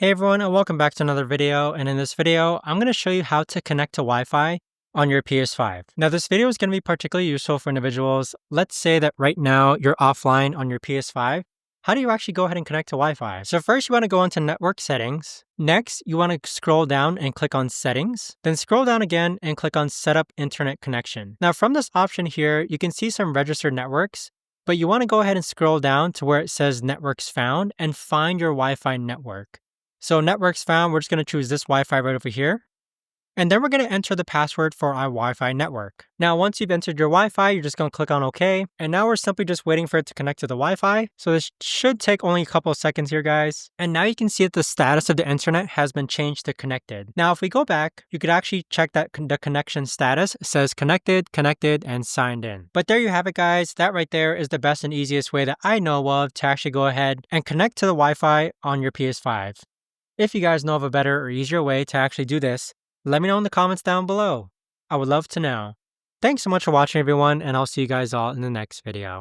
Hey everyone, and welcome back to another video. And in this video, I'm going to show you how to connect to Wi-Fi on your PS5. Now, this video is going to be particularly useful for individuals. Let's say that right now you're offline on your PS5. How do you actually go ahead and connect to Wi-Fi? So first you want to go into network settings. Next, you want to scroll down and click on settings. Then scroll down again and click on setup internet connection. Now from this option here, you can see some registered networks, but you want to go ahead and scroll down to where it says networks found and find your Wi-Fi network. So networks found, we're just going to choose this Wi-Fi right over here. And then we're going to enter the password for our Wi-Fi network. Now, once you've entered your Wi-Fi, you're just going to click on OK. And now we're simply just waiting for it to connect to the Wi-Fi. So this should take only a couple of seconds here, guys. And now you can see that the status of the internet has been changed to connected. Now, if we go back, you could actually check that the connection status says connected, and signed in. But there you have it, guys. That right there is the best and easiest way that I know of to actually go ahead and connect to the Wi-Fi on your PS5. If you guys know of a better or easier way to actually do this, let me know in the comments down below. I would love to know. Thanks so much for watching, everyone, and I'll see you guys all in the next video.